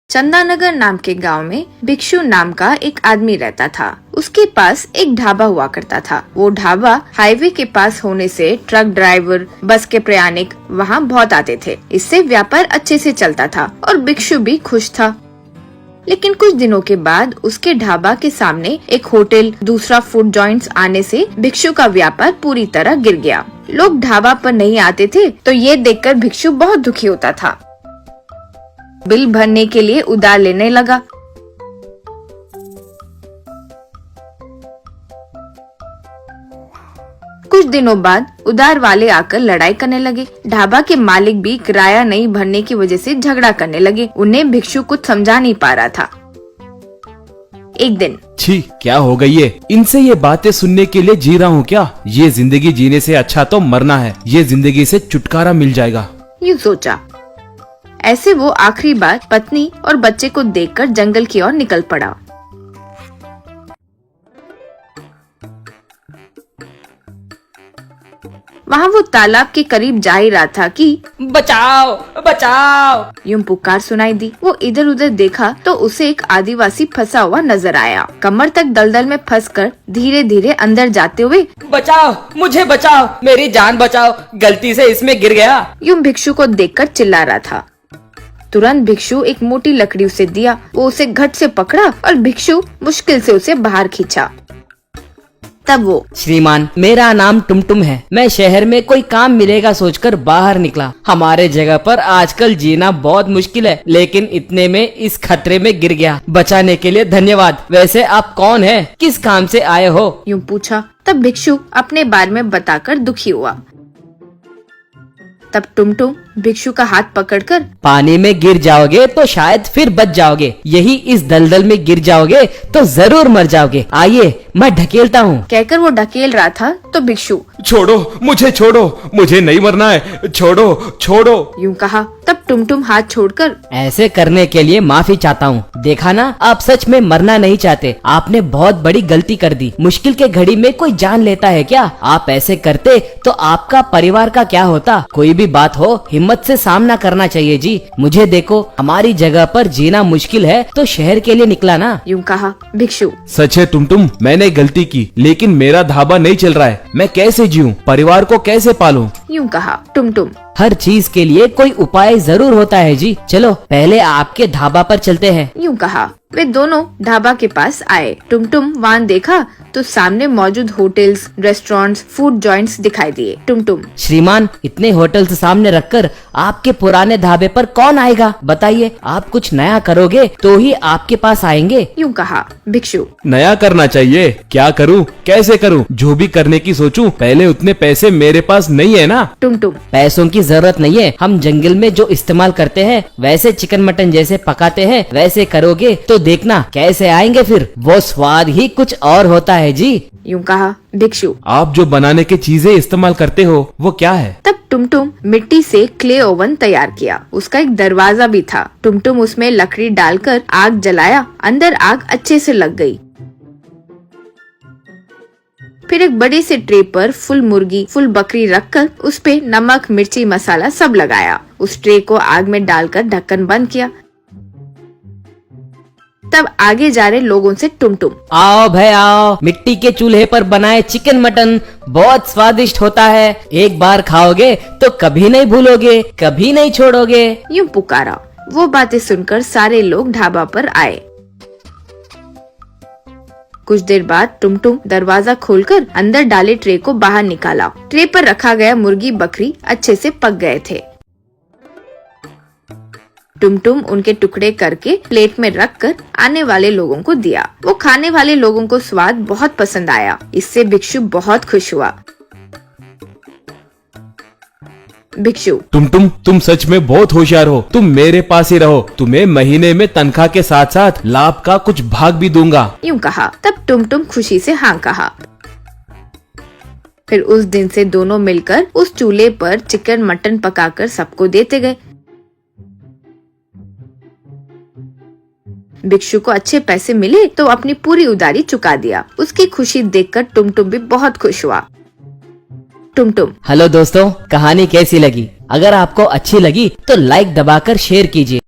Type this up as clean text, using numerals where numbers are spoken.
चंदानगर नाम के गांव में भिक्षु नाम का एक आदमी रहता था। उसके पास एक ढाबा हुआ करता था। वो ढाबा हाईवे के पास होने से ट्रक ड्राइवर, बस के प्रयाणिक वहाँ बहुत आते थे। इससे व्यापार अच्छे से चलता था और भिक्षु भी खुश था। लेकिन कुछ दिनों के बाद उसके ढाबा के सामने एक होटल, दूसरा फूड जॉइंट्स आने से भिक्षु का व्यापार पूरी तरह गिर गया। लोग ढाबा पर नहीं आते थे तो ये देखकर भिक्षु बहुत दुखी होता था। बिल भरने के लिए उधार लेने लगा। कुछ दिनों बाद उधार वाले आकर लड़ाई करने लगे। ढाबा के मालिक भी किराया नहीं भरने की वजह से झगड़ा करने लगे। उन्हें भिक्षु कुछ समझा नहीं पा रहा था। एक दिन, छी, क्या हो गई है? इनसे ये बातें सुनने के लिए जी रहा हूँ क्या? ये जिंदगी जीने से अच्छा तो मरना है। ये जिंदगी से छुटकारा मिल जाएगा, यूँ सोचा। ऐसे वो आखिरी बार पत्नी और बच्चे को देखकर जंगल की ओर निकल पड़ा। वहाँ वो तालाब के करीब जा ही रहा था कि बचाओ बचाओ, यूं पुकार सुनाई दी। वो इधर उधर देखा तो उसे एक आदिवासी फंसा हुआ नजर आया। कमर तक दलदल में फंसकर धीरे धीरे अंदर जाते हुए, बचाओ, मुझे बचाओ, मेरी जान बचाओ, गलती से इसमें गिर गया। यूं भिक्षु को देखकर चिल्ला रहा था। तुरंत भिक्षु एक मोटी लकड़ी उसे दिया। वो उसे घट से पकड़ा और भिक्षु मुश्किल से उसे बाहर खींचा। तब वो, श्रीमान, मेरा नाम टुमटुम है। मैं शहर में कोई काम मिलेगा सोचकर बाहर निकला। हमारे जगह पर आजकल जीना बहुत मुश्किल है, लेकिन इतने में इस खतरे में गिर गया। बचाने के लिए धन्यवाद। वैसे आप कौन हैं? किस काम से आए हो? यूं पूछा। तब भिक्षु अपने बारे में बताकर दुखी हुआ। तब टुमटुम भिक्षु का हाथ पकड़कर, पानी में गिर जाओगे तो शायद फिर बच जाओगे, यही इस दलदल में गिर जाओगे तो जरूर मर जाओगे। आइए, मैं ढकेलता हूँ। कहकर वो ढकेल रहा था तो भिक्षु, छोड़ो मुझे, छोड़ो, मुझे नहीं मरना है, छोड़ो छोड़ो। यूं कहा। तब टुमटुम हाथ छोड़कर, ऐसे करने के लिए माफी चाहता हूँ। देखा ना, आप सच में मरना नहीं चाहते। आपने बहुत बड़ी गलती कर दी। मुश्किल के घड़ी में कोई जान लेता है क्या? आप ऐसे करते तो आपका परिवार का क्या होता? कोई भी बात हो, हिम्मत से सामना करना चाहिए जी। मुझे देखो, हमारी जगह पर जीना मुश्किल है तो शहर के लिए निकला ना। यूं कहा भिक्षु। सच है टुमटुम, मैंने गलती की, लेकिन मेरा ढाबा नहीं चल रहा है। मैं कैसे जीऊं? परिवार को कैसे पालूं? यूं कहा टुमटुम। हर चीज के लिए कोई उपाय जरूर होता है जी। चलो पहले आपके ढाबा पर चलते हैं। यूं कहा वे दोनों ढाबा के पास आए। टुमटुम वहाँ देखा तो सामने मौजूद होटल्स, रेस्टोरेंट्स, फूड जॉइंट्स दिखाई दिए। टुमटुम, श्रीमान, इतने होटल्स सामने रखकर आपके पुराने ढाबे पर कौन आएगा? बताइए, आप कुछ नया करोगे तो ही आपके पास आएंगे। यूं कहा भिक्षु। नया करना चाहिए। क्या करूं? कैसे करूं? जो भी करने की सोचूं, पहले उतने पैसे मेरे पास नहीं है ना। टुमटुम, पैसों की जरूरत नहीं है। हम जंगल में जो इस्तेमाल करते हैं, वैसे चिकन मटन जैसे पकाते हैं, वैसे करोगे तो देखना कैसे आएंगे फिर। वो स्वाद ही कुछ और होता है जी। यूं कहा भिक्षु। आप जो बनाने की चीजें इस्तेमाल करते हो वो क्या है? तब टुमटुम मिट्टी से क्ले ओवन तैयार किया। उसका एक दरवाजा भी था। टुमटुम उसमें लकड़ी डालकर आग जलाया। अंदर आग अच्छे से लग गई। फिर एक बड़े से ट्रे पर फुल मुर्गी, फुल बकरी रखकर उस पे नमक, मिर्ची, मसाला सब लगाया। उस ट्रे को आग में डालकर ढक्कन बंद किया। तब आगे जा रहे लोगों से टुमटुम, आओ भाई आओ, मिट्टी के चूल्हे पर बनाए चिकन मटन बहुत स्वादिष्ट होता है। एक बार खाओगे तो कभी नहीं भूलोगे, कभी नहीं छोड़ोगे। यूं पुकारा। वो बातें सुनकर सारे लोग ढाबा पर आए। कुछ देर बाद टुमटुम दरवाजा खोलकर अंदर डाले ट्रे को बाहर निकाला। ट्रे पर रखा गया मुर्गी, बकरी अच्छे से पक गए थे। टुमटुम उनके टुकड़े करके प्लेट में रखकर आने वाले लोगों को दिया। वो खाने वाले लोगों को स्वाद बहुत पसंद आया। इससे भिक्षु बहुत खुश हुआ। भिक्षु, टुमटुम, तुम सच में बहुत होशियार हो। तुम मेरे पास ही रहो। तुम्हें महीने में तनख्वाह के साथ साथ लाभ का कुछ भाग भी दूंगा। यूं कहा। तब टुमटुम खुशी से हाँ कहा। फिर उस दिन से दोनों मिलकर उस चूल्हे पर चिकन मटन पकाकर सबको देते गए। भिक्षु को अच्छे पैसे मिले तो अपनी पूरी उधारी चुका दिया। उसकी खुशी देखकर टुमटुम भी बहुत खुश हुआ। टुमटुम, हेलो दोस्तों, कहानी कैसी लगी? अगर आपको अच्छी लगी तो लाइक दबाकर शेयर कीजिए।